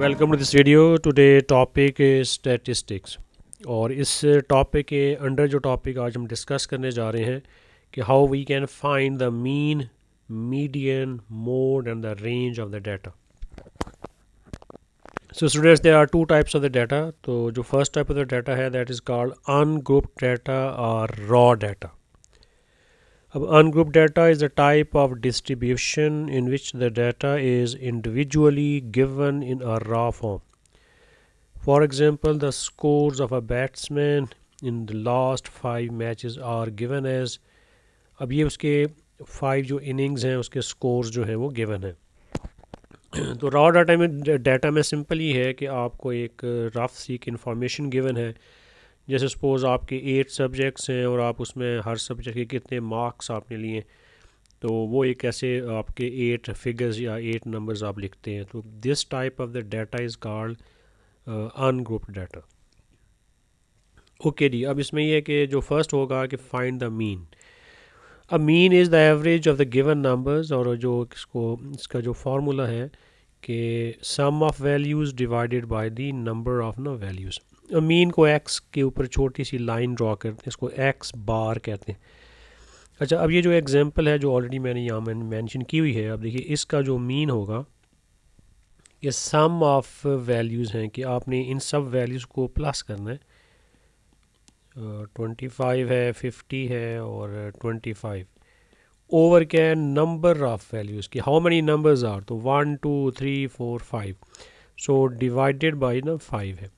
Welcome to this video. Today topic is statistics. और इस topic के अंडर जो टॉपिक आज हम डिस्कस करने जा रहे हैं कि how we can find the mean, median, mode and the range of the data. So students, there are two types of the data. तो जो first type of the data है that is called ungrouped data और raw data. अब ungrouped data is a type of distribution in which the data is individually given in a raw form. For example, the scores of a batsman in the last 5 matches are given as, अब ये उसके 5 जो innings हैं उसके scores जो हैं वो given है। तो रॉ डाटा में सिंपल ही है कि आपको एक रफ सी इंफॉर्मेशन गिवन है। जैसे सपोज़ आपके 8 सब्जेक्ट्स हैं और आप उसमें हर सब्जेक्ट के कितने मार्क्स आपने लिए, तो वो एक ऐसे आपके 8 फिगर्स या 8 नंबर्स आप लिखते हैं। तो this type of the data is called ungrouped data. Okay जी, अब इसमें यह है कि जो फर्स्ट होगा कि फाइंड द मीन। अब mean is the average of the given numbers, और जो इसका जो फार्मूला है कि sum of values divided by the number of no values. Mean को एक्स के ऊपर छोटी सी लाइन ड्रॉ करते हैं, इसको एक्स बार कहते हैं। अच्छा, अब ये जो एग्जांपल है जो ऑलरेडी मैंने यहाँ मेंशन की हुई है, अब देखिए इसका जो मीन होगा ये सम ऑफ वैल्यूज़ हैं कि आपने इन सब वैल्यूज़ को प्लस करना है। 25 है, 50 है और 25 ओवर क्या है, नंबर ऑफ वैल्यूज़ की हाउ मनी नंबर्स आर, तो 1 2 3 4 5, सो डिवाइडेड बाई ना 5 है।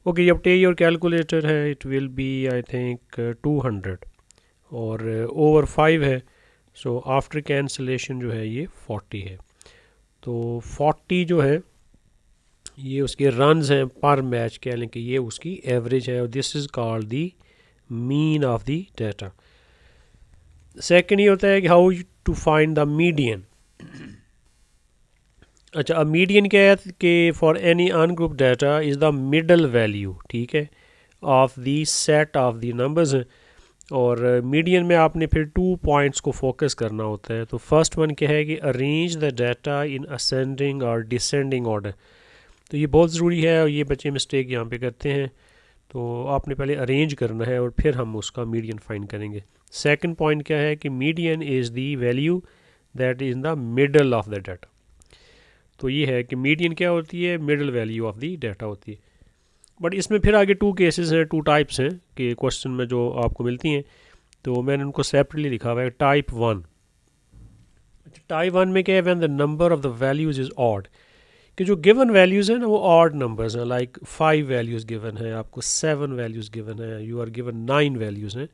ओके, अब टेक योर कैलकुलेटर है, it will be I think 200 और ओवर 5 है, सो आफ्टर कैंसलेशन जो है ये 40 है। तो 40 जो है ये उसके रन्स हैं पर मैच, कह लें कि ये उसकी एवरेज है और this is called the mean of the data. Second ये होता है कि how to find the median. अच्छा, अब मीडियन क्या है कि for any ungroup data is the middle value, ठीक है, of the set of the numbers हैं। और मीडियन में आपने फिर 2 पॉइंट्स को फोकस करना होता है। तो फर्स्ट वन क्या है कि arrange the data in ascending और डिसेंडिंग ऑर्डर। तो ये बहुत ज़रूरी है और ये बच्चे मिस्टेक यहाँ पे करते हैं। तो आपने पहले अरेंज करना है और फिर हम उसका मीडियन फाइंड करेंगे। सेकंड पॉइंट क्या है कि median is the value that is in the middle of the data. तो ये है कि मीडियन क्या होती है, middle value of the data होती है। बट इसमें फिर आगे 2 केसेस हैं, 2 टाइप्स हैं कि क्वेश्चन में जो आपको मिलती हैं, तो मैंने उनको सेपरेटली लिखा हुआ है। टाइप 1, टाइप 1 में क्या है, when the number of the values is odd, कि जो गिवन वैल्यूज़ हैं ना वो ऑड नंबर्स हैं। लाइक 5 वैल्यूज़ गिवन है आपको, 7 वैल्यूज़ गिवन है, यू आर गिवन 9 वैल्यूज़ हैं।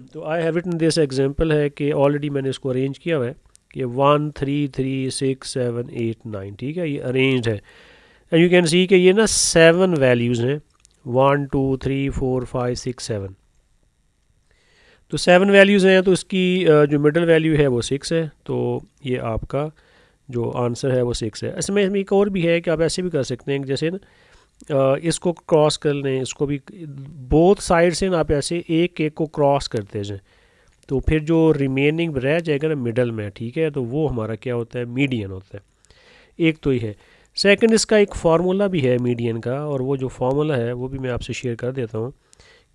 तो I have written this example है कि ऑलरेडी मैंने इसको अरेंज किया हुआ है कि 1 3 3 6 7 8 9, ठीक है, ये अरेंज है। एंड यू कैन सी कि ये ना 7 वैल्यूज़ हैं, 1 2 3 4 5 6 7। तो 7 वैल्यूज़ हैं, तो इसकी जो मिडल वैल्यू है वो 6 है। तो ये आपका जो आंसर है वो 6 है। इसमें एक और भी है कि आप ऐसे भी कर सकते हैं, जैसे ना इसको क्रॉस कर लें, इसको भी बोथ साइड से ना आप ऐसे एक एक को क्रॉस करते जाएं, तो फिर जो रिमेनिंग रह जाएगा ना मिडल में, ठीक है, तो वो हमारा क्या होता है, मीडियन होता है। एक तो ही है। सेकंड, इसका एक फार्मूला भी है मीडियन का, और वो जो फार्मूला है वो भी मैं आपसे शेयर कर देता हूँ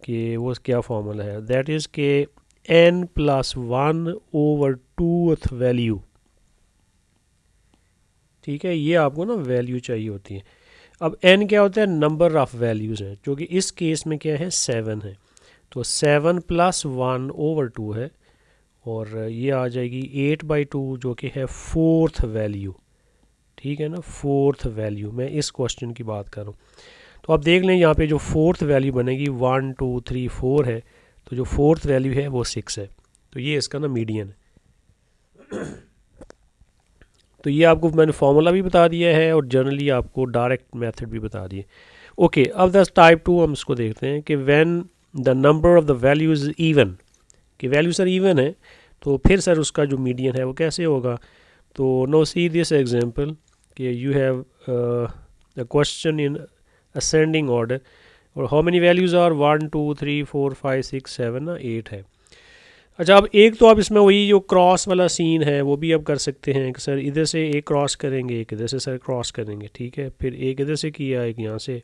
कि वो क्या फार्मूला है। दैट इज़ के n+1 ओवर 2th वैल्यू, ठीक है, ये आपको ना वैल्यू चाहिए होती है। अब n क्या होता है, नंबर ऑफ़ वैल्यूज़ हैं, जो कि इस केस में क्या है, 7 है। तो 7+1 ओवर 2 है, और ये आ जाएगी 8/2 जो कि है 4th वैल्यू, ठीक है ना, 4th वैल्यू। मैं इस क्वेश्चन की बात कर रहा हूँ। तो आप देख लें यहाँ पे जो 4th वैल्यू बनेगी 1 2 3 4 है, तो जो 4th वैल्यू है वो 6 है। तो ये इसका ना मीडियन है। तो ये आपको मैंने फार्मूला भी बता दिया है और जनरली आपको डायरेक्ट मेथड भी बता दिए। ओके, अब द टाइप 2 हम इसको देखते हैं कि when the number of the values even, कि वैल्यू सर इवन है, तो फिर सर उसका जो मीडियन है वो कैसे होगा। तो नो सी दिस एग्जांपल कि you have a question in ascending order, और हाउ मेनी वैल्यूज़ आर 1 2 3 4 5 6 7 8 है। अच्छा, अब एक तो आप इसमें वही जो क्रॉस वाला सीन है वो भी अब कर सकते हैं कि सर इधर से एक क्रॉस करेंगे, एक इधर से सर क्रॉस करेंगे, ठीक है, फिर एक इधर से किया, एक यहाँ से,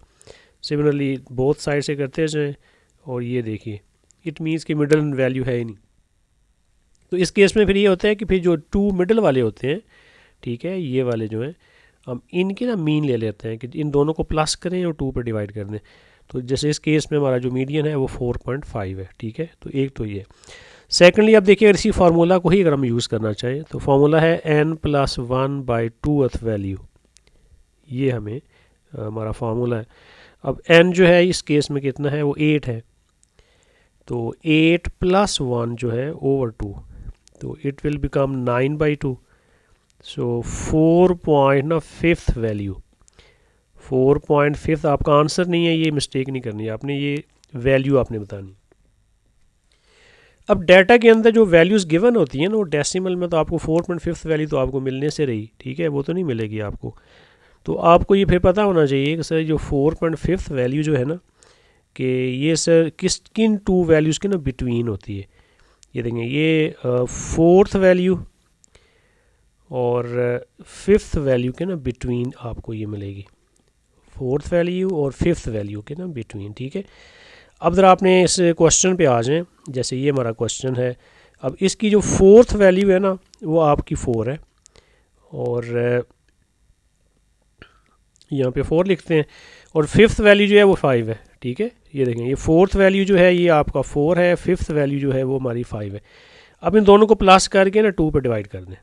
सिमिलरली बोथ साइड से करते जाएं। और ये देखिए इट मीन्स कि मिडल वैल्यू है ही नहीं। तो इस केस में फिर ये होता है कि फिर जो टू मिडल वाले होते हैं, ठीक है, ये वाले जो हैं, हम इनकी ना मीन ले लेते हैं कि इन दोनों को प्लस करें और टू पर डिवाइड कर दें। तो जैसे इस केस में हमारा जो मीडियन है वो 4.5 है, ठीक है। तो एक तो ये। सेकेंडली आप देखिए अगर इसी फार्मूला को ही अगर हम यूज़ करना चाहें तो फार्मूला है n+1/2th वैल्यू, ये हमें हमारा फार्मूला है। अब n जो है इस केस में कितना है, वो 8 है, तो 8+1 जो है ओवर 2, तो it will become 9/2। So 4.5 value, 4.5 आपका आंसर नहीं है, ये मिस्टेक नहीं करनी है आपने, ये वैल्यू आपने बतानी। अब डाटा के अंदर जो वैल्यूज़ गिवन होती हैं ना, वो डेसिमल में तो आपको 4.5 वैल्यू तो आपको मिलने से रही, ठीक है, वो तो नहीं मिलेगी आपको। तो आपको ये फिर पता होना चाहिए कि सर जो 4.5 वैल्यू जो है ना, कि ये सर किन टू वैल्यूज़ के ना बिटवीन होती है। ये देखें, ये 4th वैल्यू और 5th वैल्यू के ना बिटवीन आपको ये मिलेगी, 4th वैल्यू और 5th वैल्यू के ना बिटवीन, ठीक है। अब ज़रा आपने इस क्वेश्चन पे आ जाएं, जैसे ये हमारा क्वेश्चन है। अब इसकी जो 4th वैल्यू है ना वो आपकी 4 है, और यहाँ पे 4 लिखते हैं, और 5th वैल्यू जो है वो 5 है, ठीक है। ये देखें, ये 4th वैल्यू जो है ये आपका 4 है, 5th वैल्यू जो है वो हमारी 5 है। अब इन दोनों को प्लस करके ना 2 पे डिवाइड कर दें,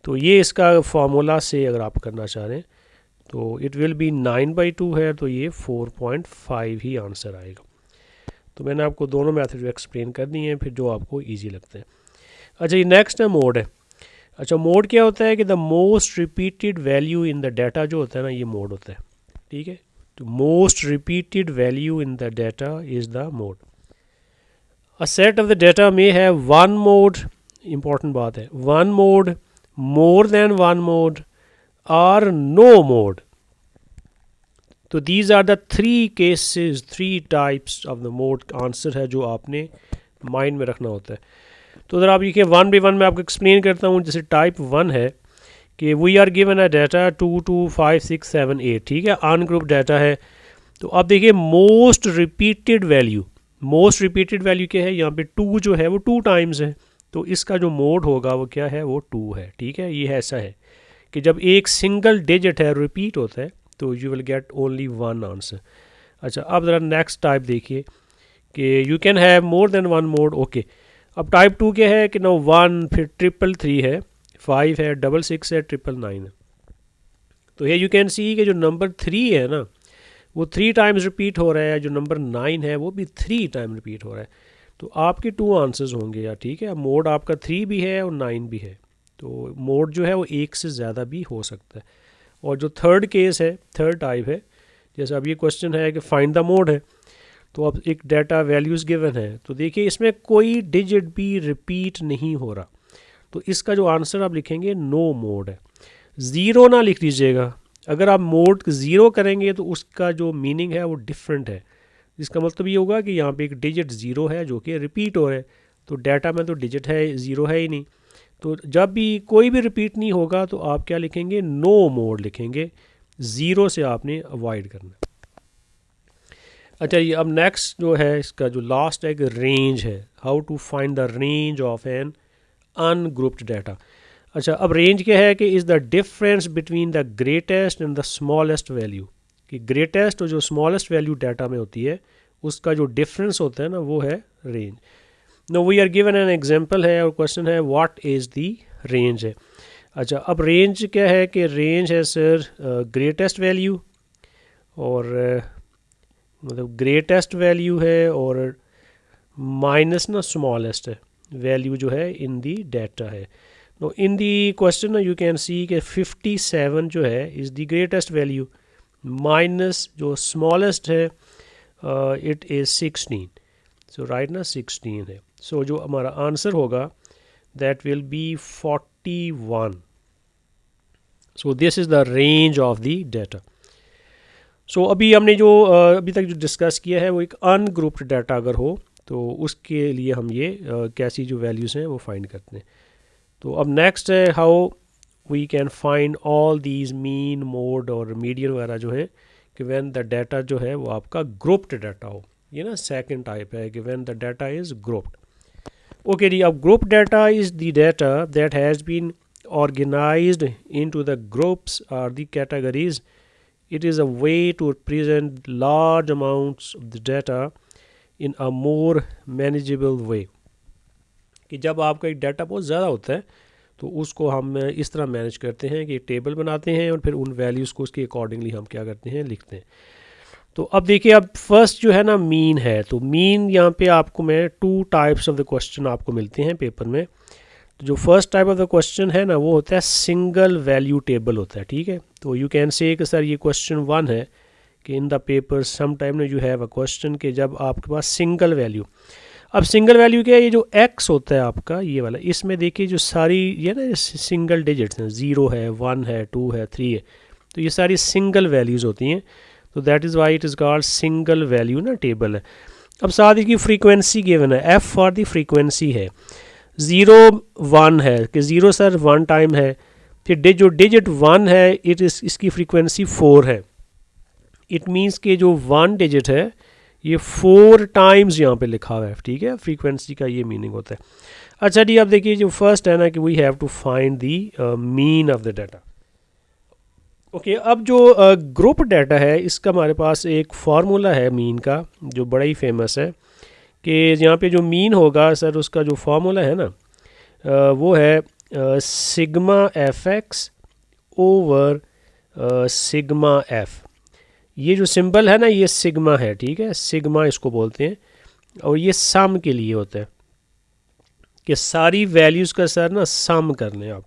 तो ये इसका फार्मूला से अगर आप करना चाह रहे हैं तो इट विल बी 9/2 है, तो ये 4.5 ही आंसर आएगा। तो मैंने आपको दोनों मैथड एक्सप्लेन कर दिए हैं, फिर जो आपको ईजी लगते हैं। अच्छा, ये नेक्स्ट है मोड है। अच्छा, मोड क्या होता है कि the most repeated value in the data जो होता है ना, ये मोड होता है, ठीक है। तो most repeated value in the data is the mode. A set of the data में है वन मोड, इंपॉर्टेंट बात है, one mode, more than one mode, और नो मोड। तो these are the 3 cases, 3 types of the mode answer है जो आपने mind में रखना होता है। तो अगर आप ये 1 by 1 मैं आपको एक्सप्लेन करता हूँ। जैसे टाइप 1 है कि we are given a data 2 2 5 6 7 8, ठीक है, अनग्रुप डाटा है। तो आप देखिए most repeated value, most repeated value क्या है, यहाँ पे 2 जो है वो 2 टाइम्स है, तो इसका जो मोड होगा वो क्या है, वो 2 है, ठीक है। ये ऐसा है कि जब एक सिंगल डिजिट है रिपीट होता है तो you will get only 1 answer. अच्छा, अब ज़रा नेक्स्ट टाइप देखिए कि you can have more than 1 mode, okay. अब टाइप 2 क्या है कि ना 1, फिर 333 है, 5 है, 66 है, 999 है। तो ये यू कैन सी कि जो नंबर 3 है ना वो 3 टाइम्स रिपीट हो रहा है, जो नंबर 9 है वो भी 3 टाइम रिपीट हो रहा है। तो आपके 2 आंसर्स होंगे यार, ठीक है। मोड आपका 3 भी है और 9 भी है, तो मोड जो है वो एक से ज़्यादा भी हो सकता है। और जो थर्ड केस है, थर्ड टाइप है, जैसे अब ये क्वेश्चन है कि फाइंड द मोड है, तो अब एक डाटा वैल्यूज़ गिवन है, तो देखिए इसमें कोई डिजिट भी रिपीट नहीं हो रहा, तो इसका जो आंसर आप लिखेंगे नो मोड है। ज़ीरो ना लिख दीजिएगा, अगर आप मोड ज़ीरो करेंगे तो उसका जो मीनिंग है वो डिफरेंट है। इसका मतलब ये होगा कि यहाँ पे एक डिजिट ज़ीरो है जो कि रिपीट हो रहा है, तो डाटा में तो डिजिट है ज़ीरो है ही नहीं। तो जब भी कोई भी रिपीट नहीं होगा तो आप क्या लिखेंगे, नो मोड लिखेंगे, ज़ीरो से आपने अवॉइड करना। अच्छा, ये अब नेक्स्ट जो है इसका जो लास्ट है कि रेंज है, how to find the range of an ungrouped data. अच्छा, अब रेंज क्या है कि is the difference between the greatest and the smallest value, कि ग्रेटेस्ट और जो स्मॉलेस्ट वैल्यू डाटा में होती है उसका जो डिफरेंस होता है ना वो है range. No we are given an example है और क्वेश्चन है व्हाट इज़ द रेंज है। अच्छा, अब रेंज क्या है कि रेंज है सर ग्रेटेस्ट वैल्यू, और मतलब ग्रेटेस्ट वैल्यू है और माइनस ना स्मॉलेस्ट है वैल्यू जो है इन दी डाटा है। No in the question you can see कि 57 जो है is the greatest value, minus जो स्मॉलेस्ट है इट इज़ 16, सो राइट ना 16 है। सो जो हमारा आंसर होगा that will be 41। So this is the range of the data. So अभी हमने जो अभी तक जो डिस्कस किया है वो एक अनग्रुप्ड डाटा अगर हो तो उसके लिए हम ये कैसी जो वैल्यूज़ हैं वो फाइंड करते हैं। तो अब नेक्स्ट है how we can find all these mean, mode और मीडियन वगैरह जो है कि व्हेन द डाटा जो है वो आपका ग्रुप्ड डाटा हो। ये ना सेकंड टाइप है कि when the data is grouped. Okay जी, अब group data is the data that has been organized into the groups or the categories. It is a way to present large amounts of the data in a more manageable way. कि जब आपका एक data बहुत ज़्यादा होता है तो उसको हम इस तरह मैनेज करते हैं कि एक टेबल बनाते हैं और फिर उन वैल्यूज़ को उसके अकॉर्डिंगली हम क्या करते हैं, लिखते हैं। तो अब देखिए, अब फर्स्ट जो है ना मीन है, तो मीन यहाँ पे आपको मैं 2 टाइप्स ऑफ द क्वेश्चन आपको मिलते हैं पेपर में। तो जो first type of the question है ना वो होता है सिंगल वैल्यू टेबल होता है, ठीक है। तो यू कैन से कि सर ये क्वेश्चन 1 है कि in the paper some time you have a question कि जब आपके पास सिंगल वैल्यू, अब सिंगल वैल्यू क्या है, ये जो एक्स होता है आपका ये वाला, इसमें देखिए जो सारी ये ना सिंगल डिजिट्स हैं, 0 है, 1 है, 2 है, 3 है, तो ये सारी सिंगल वैल्यूज़ होती हैं। तो that is why it is called single value ना टेबल है। अब साथ ही की फ्रीक्वेंसी गिवन है, एफ फॉर दी फ्रीक्वेंसी है, 0 1 है कि 0 सर 1 टाइम है, फिर जो डिजिट 1 है इट इस इसकी फ्रीक्वेंसी 4 है। इट मीन्स कि जो 1 डिजिट है ये 4 टाइम्स यहाँ पे लिखा हुआ है, ठीक है। फ्रीक्वेंसी का ये मीनिंग होता है। अच्छा जी, अब देखिए जो फर्स्ट है ना कि we have to find the mean of the data. Okay, अब जो ग्रुप डाटा है इसका हमारे पास एक फार्मूला है मीन का जो बड़ा ही फेमस है कि यहाँ पे जो मीन होगा सर उसका जो फार्मूला है ना वो है sigma F x over sigma F. ये जो सिंबल है ना ये सिग्मा है, ठीक है, सिग्मा इसको बोलते हैं, और ये सम के लिए होता है कि सारी वैल्यूज़ का सर ना सम कर लें आप,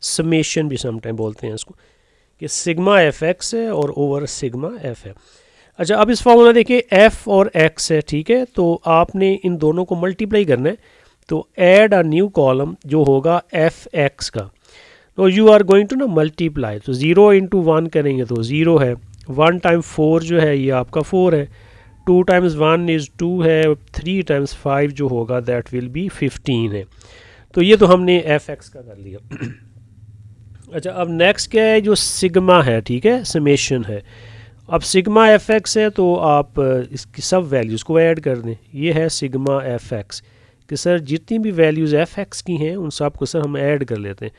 समेशन भी समटाइम बोलते हैं इसको, कि सिग्मा एफ एक्स है और ओवर सिग्मा एफ है। अच्छा, अब इस फॉर्मूला देखिए एफ और एक्स है, ठीक है, तो आपने इन दोनों को मल्टीप्लाई करना है। तो ऐड अ न्यू कॉलम जो होगा एफ एक्स का, तो यू आर गोइंग टू ना मल्टीप्लाई, तो 0 इंटू 1 करेंगे तो 0 है, 1 टाइम 4 जो है ये आपका 4 है, 2 टाइम्स 1 इज़ 2 है, 3 टाइम्स 5 जो होगा दैट विल बी 15 है। तो ये तो हमने एफ एक्स का कर लिया। अच्छा, अब नेक्स्ट क्या है, जो सिग्मा है, ठीक है, समेशन है। अब सिग्मा एफ एक्स है तो आप इसकी सब वैल्यूज़ को ऐड कर दें। ये है सिग्मा एफ एक्स कि सर जितनी भी वैल्यूज़ एफ एक्स की हैं उन सब को सर हम ऐड कर लेते हैं।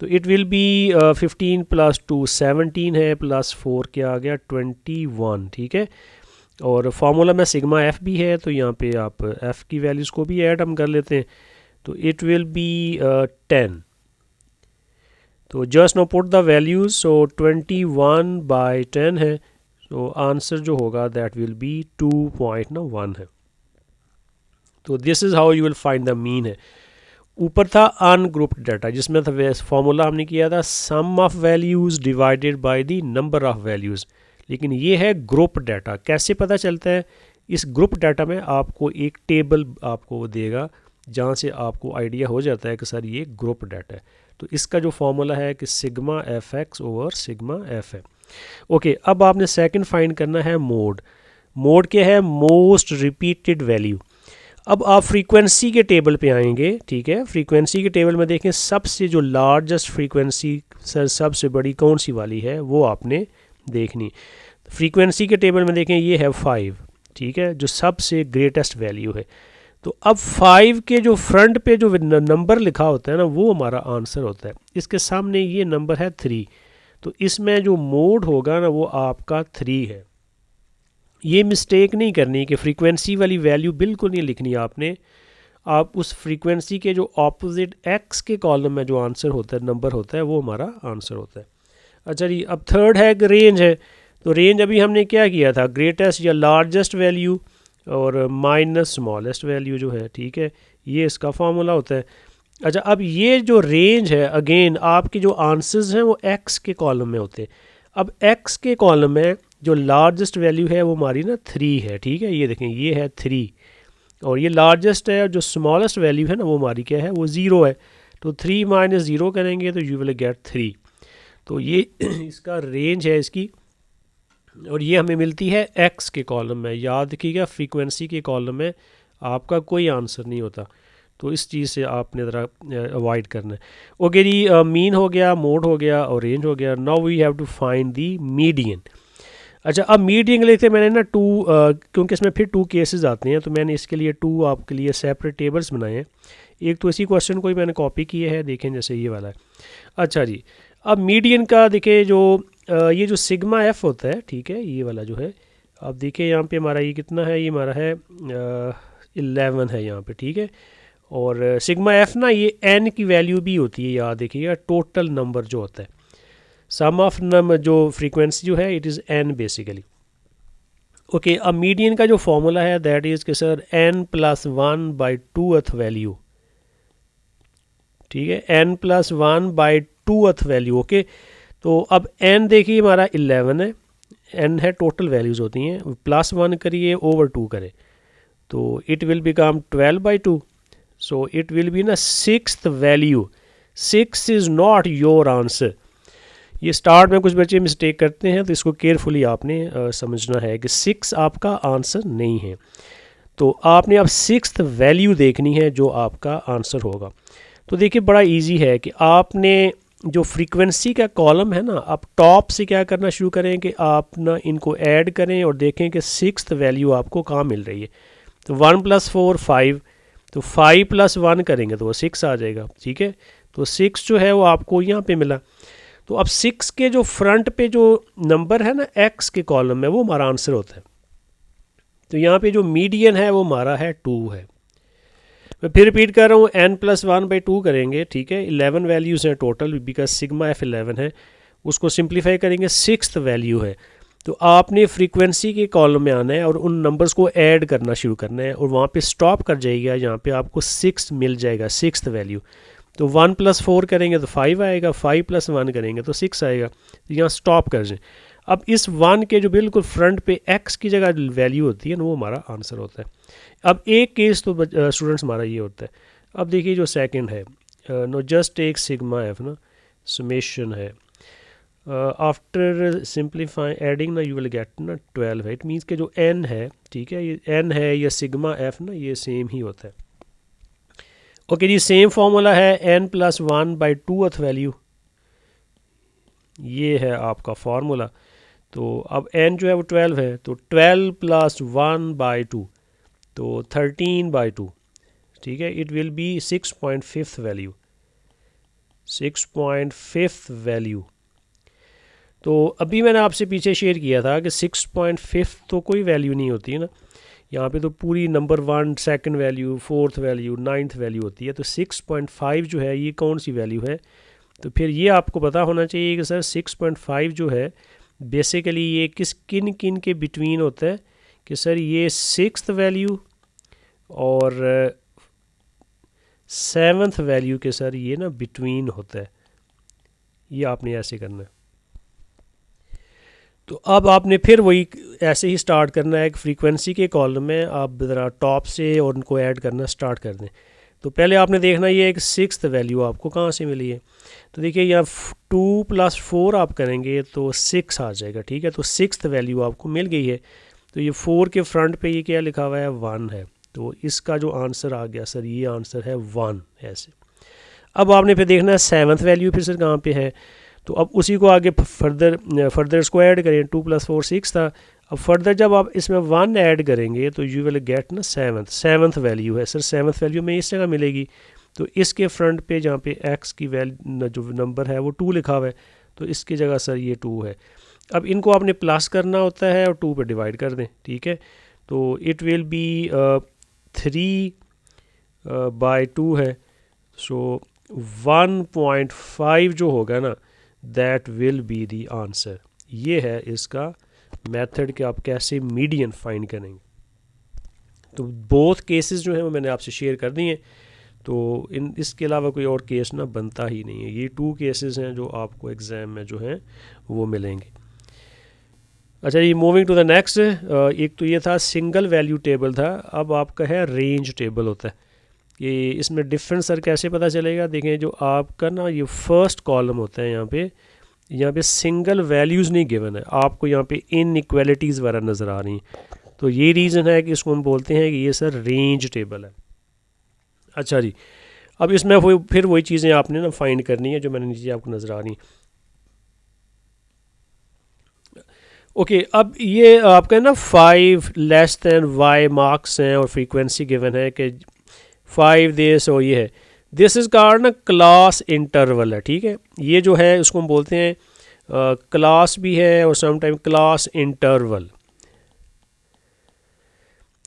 तो इट विल बी 15 प्लस 2 17 है, प्लस 4 क्या आ गया 21, ठीक है। और फार्मूला में सिग्मा एफ भी है तो यहाँ पे आप एफ़ की वैल्यूज़ को भी ऐड हम कर लेते हैं। तो इट विल बी 10। तो just no put the values, so 21/10 है, तो आंसर जो होगा दैट विल बी 2.1 है। तो this is how you will find the mean है। ऊपर था अनग्रुप्ड डाटा जिसमें था फॉर्मूला हमने किया था sum of values divided by the number of values, लेकिन ये है ग्रुप डाटा। कैसे पता चलता है, इस ग्रुप डाटा में आपको एक टेबल आपको देगा जहाँ से आपको आइडिया हो जाता है कि सर ये ग्रुप डाटा है। तो इसका जो फॉर्मूला है कि sigma F x over sigma F है। ओके, अब आपने सेकंड फाइंड करना है मोड। मोड क्या है, मोस्ट रिपीटेड वैल्यू। अब आप फ्रीक्वेंसी के टेबल पे आएंगे, ठीक है। फ्रीक्वेंसी के टेबल में देखें सबसे जो लार्जेस्ट फ्रीक्वेंसी सर सबसे बड़ी कौन सी वाली है वो आपने देखनी। फ्रीक्वेंसी के टेबल में देखें ये है 5, ठीक है, जो सबसे ग्रेटेस्ट वैल्यू है। तो अब 5 के जो फ्रंट पे जो नंबर लिखा होता है ना वो हमारा आंसर होता है। इसके सामने ये नंबर है 3, तो इसमें जो मोड होगा ना वो आपका 3 है। ये मिस्टेक नहीं करनी कि फ्रीक्वेंसी वाली वैल्यू बिल्कुल नहीं लिखनी आपने। आप उस फ्रीक्वेंसी के जो ऑपोजिट एक्स के कॉलम में जो आंसर होता है, नंबर होता है, वो हमारा आंसर होता है। अच्छा जी, अब थर्ड है कि रेंज है। तो रेंज अभी हमने क्या किया था, ग्रेटेस्ट या लार्जेस्ट वैल्यू और माइनस स्मॉलेस्ट वैल्यू जो है, ठीक है, ये इसका फार्मूला होता है। अच्छा, अब ये जो रेंज है अगेन आपके जो आंसर्स हैं वो एक्स के कॉलम में होते हैं। अब एक्स के कॉलम में जो लार्जेस्ट वैल्यू है वो हमारी ना 3 है, ठीक है, ये देखें ये है 3, और ये लार्जेस्ट है, और जो स्मॉलेस्ट वैल्यू है ना वो हमारी क्या है, वो 0 है। तो 3 माइनस 0 करेंगे तो यू विल गेट 3। तो ये इसका रेंज है इसकी, और ये हमें मिलती है एक्स के कॉलम में। याद रखिएगा फ्रीक्वेंसी के कॉलम में आपका कोई आंसर नहीं होता। तो इस चीज़ से आपने ज़रा अवॉइड करना है। ओके जी, मीन हो गया, मोड हो गया और रेंज हो गया। Now we have to find the median. अच्छा, अब मीडियन के लिए थे मैंने ना क्योंकि इसमें फिर 2 केसेस आते हैं, तो मैंने इसके लिए 2 आपके लिए सेपरेट टेबल्स बनाए हैं। एक तो इसी क्वेश्चन को ही मैंने कॉपी किया है, देखें जैसे ये वाला है। अच्छा जी, अब मीडियन का देखिए जो ये जो सिग्मा एफ होता है, ठीक है, ये वाला जो है, अब देखिए यहाँ पे हमारा ये कितना है, ये हमारा है 11 है यहाँ पे, ठीक है। और सिग्मा एफ ना ये एन की वैल्यू भी होती है, याद देखिएगा, टोटल नंबर जो होता है, सम ऑफ नंबर जो फ्रीक्वेंसी जो है, it is an basically. Okay, अब मीडियन का जो फॉर्मूला है दैट इज़ कि सर n+1/2th वैल्यू, ठीक है, n+1/2th वैल्यू। ओके, तो अब n देखिए हमारा 11 है, n है टोटल वैल्यूज़ होती हैं, +1 करिए ओवर 2 करें तो it will become 12/2। So it will B ना 6th value. 6 is not your answer. ये स्टार्ट में कुछ बच्चे मिस्टेक करते हैं, तो इसको केयरफुली आपने समझना है कि 6 आपका आंसर नहीं है। तो आपने अब 6th वैल्यू देखनी है जो आपका आंसर होगा। तो देखिए बड़ा इजी है कि आपने जो फ्रीक्वेंसी का कॉलम है ना, आप टॉप से क्या करना शुरू करें कि आप ना इनको ऐड करें और देखें कि 6th वैल्यू आपको कहाँ मिल रही है। तो 1 + 4 5, तो 5 + 1 करेंगे तो वो 6 आ जाएगा, ठीक है। तो 6 जो है वो आपको यहाँ पे मिला। तो अब 6 के जो फ्रंट पे जो नंबर है ना एक्स के कॉलम में, वो हमारा आंसर होता है। तो यहाँ पे जो मीडियन है वो हमारा है 2 है। मैं फिर रिपीट कर रहा हूँ, n+1/2 करेंगे, ठीक है। 11 वैल्यूज़ हैं टोटल, बिकॉज सिग्मा एफ 11 है। उसको सिंप्लीफाई करेंगे, 6th वैल्यू है। तो आपने फ्रीक्वेंसी के कॉलम में आना है और उन नंबर्स को ऐड करना शुरू करना है, और वहाँ पे स्टॉप कर जाइएगा, यहाँ पे आपको 6 मिल जाएगा, 6th वैल्यू। तो 1 + 4 करेंगे तो 5 आएगा, 5 + 1 करेंगे तो 6 आएगा। तो यहाँ स्टॉप कर जाए। अब इस 1 के जो बिल्कुल फ्रंट पे x की जगह वैल्यू होती है ना, वो हमारा आंसर होता है। अब एक केस तो स्टूडेंट्स हमारा ये होता है। अब देखिए जो सेकंड है, नो जस्ट एक सिग्मा एफ ना, समेशन है, आफ्टर सिंप्लीफाई एडिंग ना यू विल गेट ना 12 है। इट मीन्स के जो n है, ठीक है, ये n है, या सिग्मा एफ ना, ये सेम ही होता है। ओके जी, सेम फॉर्मूला है n+1/2th वैल्यू, ये है आपका फार्मूला। तो अब n जो है वो 12 है, तो 12 + 1/2 तो 13/2, ठीक है। It will B 6.5th value, 6.5th value. तो अभी मैंने आपसे पीछे शेयर किया था कि 6.5 तो कोई वैल्यू नहीं होती है ना, यहाँ पे तो पूरी number 1 second value, 4th value, 9th value होती है। तो 6.5 जो है ये कौन सी वैल्यू है? तो फिर ये आपको पता होना चाहिए कि सर 6.5 जो है बेसिकली ये किन किन के बिटवीन होता है, कि सर ये 6th वैल्यू और 7th वैल्यू के सर ये ना बिटवीन होता है। ये आपने ऐसे करना है। तो अब आपने फिर वही ऐसे ही स्टार्ट करना है, एक फ्रीक्वेंसी के कॉलम में आप ज़रा टॉप से और उनको ऐड करना स्टार्ट कर दें। तो पहले आपने देखना ये एक 6th वैल्यू आपको कहाँ से मिली है। तो देखिए यहाँ 2 + 4 आप करेंगे तो 6 आ जाएगा, ठीक है। तो 6th वैल्यू आपको मिल गई है। तो ये 4 के फ्रंट पे ये क्या लिखा हुआ है, 1 है। तो इसका जो आंसर आ गया सर, ये आंसर है 1 ऐसे। अब आपने फिर देखना है 7th वैल्यू फिर सर कहाँ पे है। तो अब उसी को आगे फर्दर इसको ऐड करें, 2 + 4 6 था। अब फर्दर जब आप इसमें 1 ऐड करेंगे तो यू विल गेट ना 7th वैल्यू है सर। 7th वैल्यू में इस जगह मिलेगी। तो इसके फ्रंट पे जहाँ पे x की वैल्यू जो नंबर है वो 2 लिखा हुआ है, तो इसकी जगह सर ये 2 है। अब इनको आपने प्लस करना होता है और 2 पे डिवाइड कर दें, ठीक है। तो इट विल बी 3/2 है। सो 1.5 जो होगा ना, that will be the answer. ये है इसका मेथड कि आप कैसे मीडियन फाइंड करेंगे। तो बोथ केसेस जो हैं वो मैंने आपसे शेयर कर दिए। तो इसके अलावा कोई और केस ना बनता ही नहीं है। ये 2 केसेस हैं जो आपको एग्ज़ाम में जो हैं वो मिलेंगे। अच्छा जी, मूविंग टू द नेक्स्ट। एक तो ये था सिंगल वैल्यू टेबल था, अब आपका है रेंज टेबल होता है। ये इसमें डिफरेंस सर कैसे पता चलेगा? देखें, जो आपका ना ये फर्स्ट कॉलम होता है, यहाँ पे सिंगल वैल्यूज़ नहीं गिवन है आपको, यहाँ पे इनइक्वालिटीज़ वगैरह नज़र आ रही हैं। तो ये रीज़न है कि इसको हम बोलते हैं कि ये सर रेंज टेबल है। अच्छा जी, अब इसमें फिर वही चीज़ें आपने ना फाइंड करनी है जो मैंने नीचे आपको नज़र आ रही। ओके, अब ये आपका ना 5 लेस दैन वाई मार्क्स हैं और फ्रीक्वेंसी गिवन है कि 5 दिस और ये है, दिस इज़ कॉल्ड ना क्लास इंटरवल है। ठीक है, ये जो है उसको हम बोलते हैं क्लास भी है और समटाइम क्लास इंटरवल।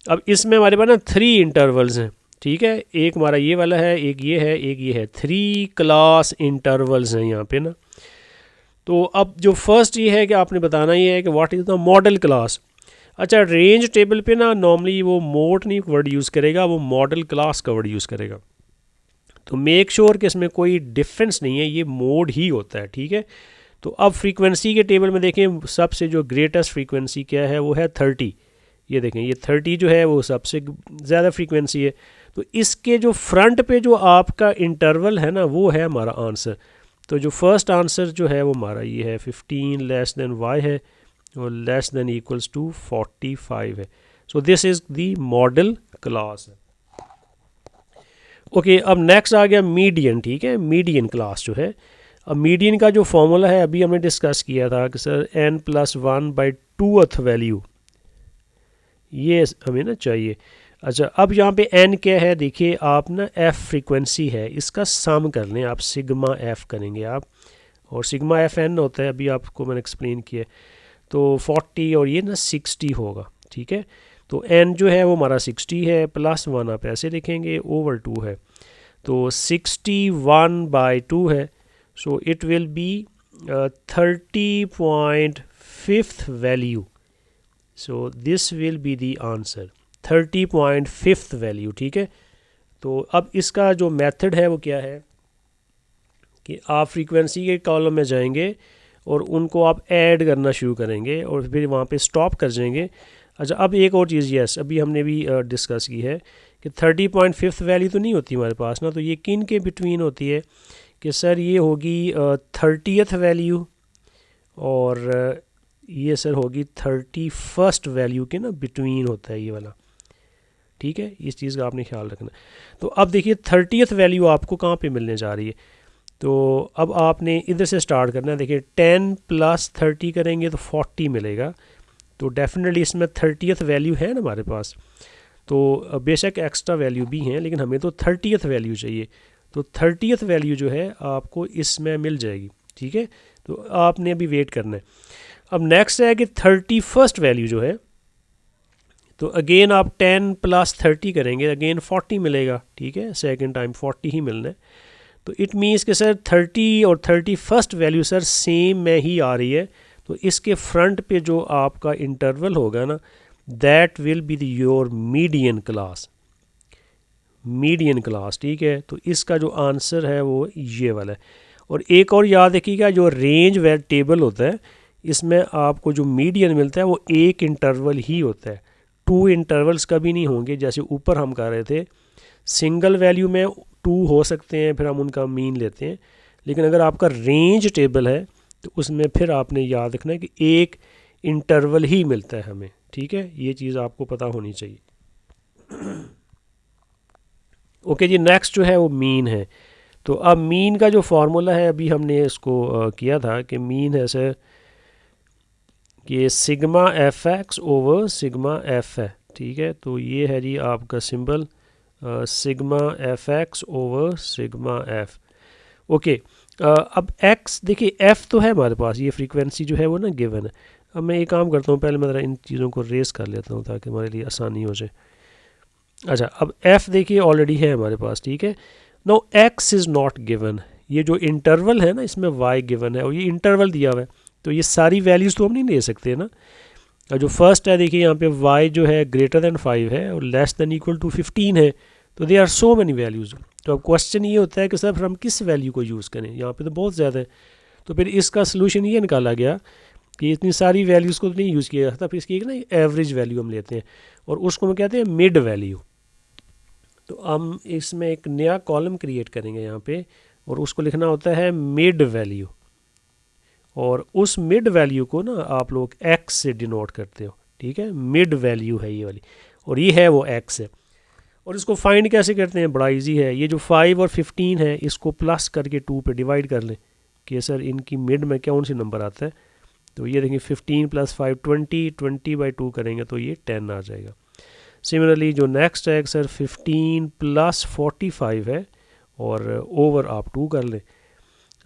अब इसमें हमारे पास ना 3 इंटरवल्स हैं। ठीक है, एक हमारा ये वाला है, एक ये है, एक ये है, 3 क्लास इंटरवल्स हैं यहाँ पे ना। तो अब जो फर्स्ट ये है कि आपने बताना ये है कि what is the model class. अच्छा, रेंज टेबल पे ना नॉर्मली वो मोड नहीं वर्ड यूज़ करेगा, वो मॉडल क्लास का वर्ड यूज़ करेगा। तो मेक श्योर कि इसमें कोई डिफरेंस नहीं है, ये मोड ही होता है। ठीक है, तो अब फ्रीक्वेंसी के टेबल में देखें सबसे जो ग्रेटेस्ट फ्रीक्वेंसी क्या है वो है 30। ये देखें ये 30 जो है वो सबसे ज़्यादा फ्रीक्वेंसी है। तो इसके जो फ्रंट पे जो आपका इंटरवल है ना वो है हमारा आंसर। तो जो फर्स्ट आंसर जो है वो हमारा ये है 15 लेस देन वाई है और लेस देन इक्वल्स टू 45 है। सो this is the model class. Okay, अब नेक्स्ट आ गया मीडियन। ठीक है, मीडियन क्लास जो है, अब मीडियन का जो फॉर्मूला है अभी हमने डिस्कस किया था कि सर n+1/2th वैल्यू ये हमें ना चाहिए। अच्छा, अब यहाँ पे n क्या है, देखिए आप ना f फ्रीक्वेंसी है, इसका सम कर लें आप, सिग्मा f करेंगे आप, और सिग्मा एफ n होता है, अभी आपको मैंने एक्सप्लेन किया। तो 40 और ये ना 60 होगा। ठीक है, तो n जो है वो हमारा 60 है, +1 आप ऐसे लिखेंगे ओवर 2 है, तो 61/2 है। So it will B 30.5th value. So this will be the answer, 30.5th value. ठीक है, तो अब इसका जो मेथड है वो क्या है कि आप फ्रीक्वेंसी के कॉलम में जाएंगे और उनको आप ऐड करना शुरू करेंगे और फिर वहाँ पे स्टॉप कर जाएंगे। अच्छा, अब एक और चीज़, यस अभी हमने भी डिस्कस की है कि 30.5th वैल्यू तो नहीं होती हमारे पास ना, तो ये किन के बिटवीन होती है कि सर ये होगी 30th वैल्यू और ये सर होगी 31st वैल्यू के ना बिटवीन होता है ये वाला। ठीक है, इस चीज़ का आपने ख्याल रखना। तो अब देखिए 30th वैल्यू आपको कहाँ पे मिलने जा रही है, तो अब आपने इधर से स्टार्ट करना है। देखिए 10 + 30 करेंगे तो 40 मिलेगा, तो डेफिनेटली इसमें 30th वैल्यू है ना हमारे पास। तो बेशक एक्स्ट्रा वैल्यू भी हैं लेकिन हमें तो 30th वैल्यू चाहिए, तो 30th वैल्यू जो है आपको इसमें मिल जाएगी। ठीक है, तो आपने अभी वेट करना है। अब नेक्स्ट है कि 31st वैल्यू जो है, तो अगेन आप 10 + 30 करेंगे, अगेन 40 मिलेगा। ठीक है, सेकेंड टाइम 40 ही मिलना है। तो इट मीन्स कि सर 30 और 31st वैल्यू सर सेम में ही आ रही है, तो इसके फ्रंट पे जो आपका इंटरवल होगा ना that will be the your median class, median class. ठीक है, तो इसका जो आंसर है वो ये वाला है। और एक और याद रखिएगा, जो रेंज वे टेबल होता है इसमें आपको जो मीडियन मिलता है वो एक इंटरवल ही होता है, 2 इंटरवल्स कभी नहीं होंगे। जैसे ऊपर हम कर रहे थे सिंगल वैल्यू में 2 हो सकते हैं, फिर हम उनका मीन लेते हैं, लेकिन अगर आपका रेंज टेबल है तो उसमें फिर आपने याद रखना है कि एक इंटरवल ही मिलता है हमें। ठीक है, ये चीज़ आपको पता होनी चाहिए। ओके जी, नेक्स्ट जो है वो मीन है। तो अब मीन का जो फार्मूला है अभी हमने इसको किया था कि मीन है सर कि sigma F x over sigma F है। ठीक है, तो ये है जी आपका symbol sigma F x over sigma F. Okay, अब एक्स देखिए एफ तो है हमारे पास, ये फ्रीक्वेंसी जो है वो ना गिवन है। अब मैं एक काम करता हूँ, पहले मैं ज़रा इन चीज़ों को रेस कर लेता हूँ ताकि हमारे लिए आसानी हो जाए। अच्छा, अब एफ देखिए ऑलरेडी है हमारे पास। ठीक है, no x is not given, ये जो इंटरवल है ना इसमें वाई गिवन है और ये इंटरवल दिया हुआ है, तो ये सारी वैल्यूज़ तो हम नहीं ले सकते ना। और जो फर्स्ट है देखिए यहाँ पे y जो है ग्रेटर देन 5 है और लेस देन इक्वल टू 15 है, तो they are so many values. तो अब क्वेश्चन ये होता है कि सर हम किस वैल्यू को यूज़ करें, यहाँ पे तो बहुत ज़्यादा है। तो फिर इसका सोल्यूशन ये निकाला गया कि इतनी सारी वैल्यूज़ को तो नहीं यूज़ किया जाता, फिर इसकी एक ना एवरेज वैल्यू हम लेते हैं और उसको हम कहते हैं मिड वैल्यू। तो हम इसमें एक नया कॉलम क्रिएट करेंगे यहाँ पे और उसको लिखना होता है मिड वैल्यू, और उस मिड वैल्यू को ना आप लोग x से डिनोट करते हो। ठीक है, मिड वैल्यू है ये वाली, और ये है वो x है। और इसको फाइंड कैसे करते हैं, बड़ा इजी है, ये जो 5 और 15 है इसको प्लस करके 2 पे डिवाइड कर लें कि सर इनकी मिड में कौन सी नंबर आता है। तो ये देखें 15 + 5 20, 20/2 करेंगे तो ये 10 आ जाएगा। सिमिलरली जो नेक्स्ट है सर 15 + 45 है और ओवर आप 2 कर लें,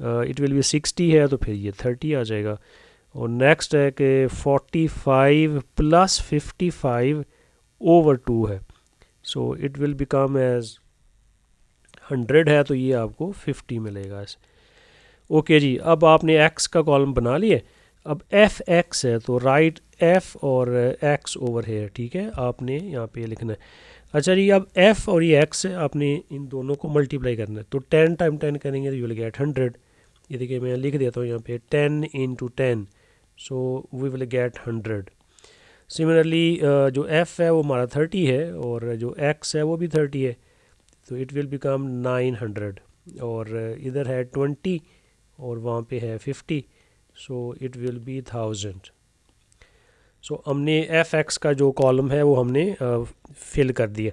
इट विल बी 60 है तो फिर ये 30 आ जाएगा। और नेक्स्ट है कि 45 + 55 ओवर 2 है, so it will become as 100 है तो ये आपको 50 मिलेगा ऐसे। ओके जी, अब आपने x का कॉलम बना लिया। अब एफ एक्स है तो राइट एफ और एक्स ओवर है, ठीक है, आपने यहाँ पे लिखना है। अच्छा जी, अब f और ये x है, आपने इन दोनों को मल्टीप्लाई करना है। तो 10 × 10 करेंगे तो यू विल गेट 100। ये देखिए मैं लिख देता हूँ यहाँ पे 10 × 10, so we will get 100। Similarly जो f है वो हमारा 30 है और जो x है वो भी 30 है, तो इट विल बिकम 900। और इधर है 20 और वहाँ पे है 50, सो इट विल बी 1000। सो हमने एफ एक्स का जो कॉलम है वो हमने फिल कर दिया।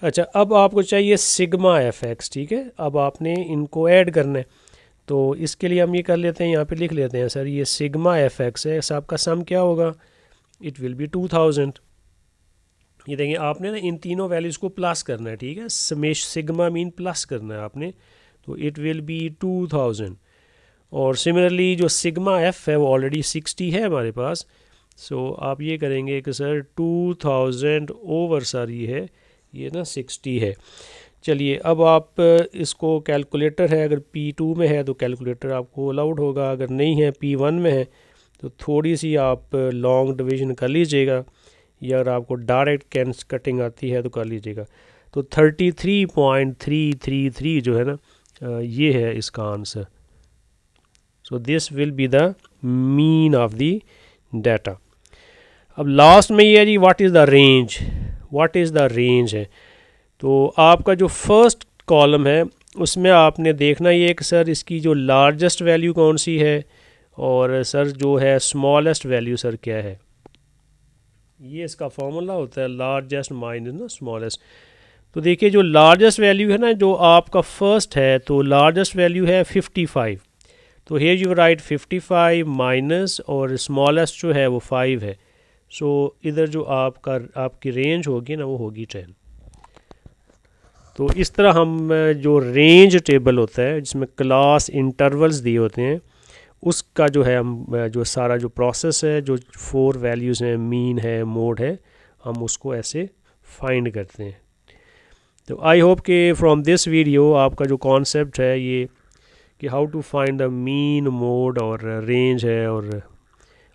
अच्छा, अब आपको चाहिए सिग्मा एफ एक्स, ठीक है, अब आपने इनको ऐड करना है। तो इसके लिए हम ये कर लेते हैं, यहाँ पे लिख लेते हैं सर ये सिग्मा एफ एक्स है, सब का सम क्या होगा, इट विल बी 2000। ये देखें आपने ना इन तीनों वैल्यूज़ को प्लस करना है, ठीक है, समेश सिग्मा मीन प्लस करना है आपने, तो इट विल बी 2000। और सिमिलरली जो सिग्मा एफ है वो ऑलरेडी 60 है हमारे पास, सो आप ये करेंगे कि सर 2000 ओवर सर ये ना 60 है। चलिए अब आप इसको कैलकुलेटर है, अगर P2 में है तो कैलकुलेटर आपको अलाउड होगा, अगर नहीं है P1 में है तो थोड़ी सी आप लॉन्ग डिवीजन कर लीजिएगा, या अगर आपको डायरेक्ट कैंस कटिंग आती है तो कर लीजिएगा। तो 33.333 जो है ना ये है इसका answer. So this will be the mean of the data. अब लास्ट में ये है जी what is the range, what is the range है। तो आपका जो फर्स्ट कॉलम है उसमें आपने देखना ये कि सर इसकी जो लार्जेस्ट वैल्यू कौन सी है, और सर जो है स्मॉलेस्ट वैल्यू सर क्या है। ये इसका फॉर्मूला होता है लार्जेस्ट माइनस ना स्मॉलेस्ट। तो देखिए जो लार्जेस्ट वैल्यू है ना जो आपका फर्स्ट है, तो लार्जेस्ट वैल्यू है 55, तो हेयर यू राइट 55 माइनस और स्मॉलेस्ट जो है वो 5 है। सो इधर जो आपकी रेंज होगी ना वो होगी 10। तो इस तरह हम जो रेंज टेबल होता है जिसमें क्लास इंटरवल्स दिए होते हैं उसका जो है हम जो सारा जो प्रोसेस है, जो 4 वैल्यूज़ हैं, मीन है, मोड है, हम उसको ऐसे फाइंड करते हैं। तो आई होप कि फ्रॉम दिस वीडियो आपका जो कॉन्सेप्ट है ये कि how to find the mean, mode और रेंज है और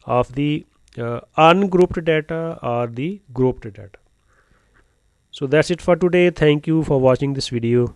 of the ungrouped data or the grouped data. So that's it for today. Thank you for watching this video.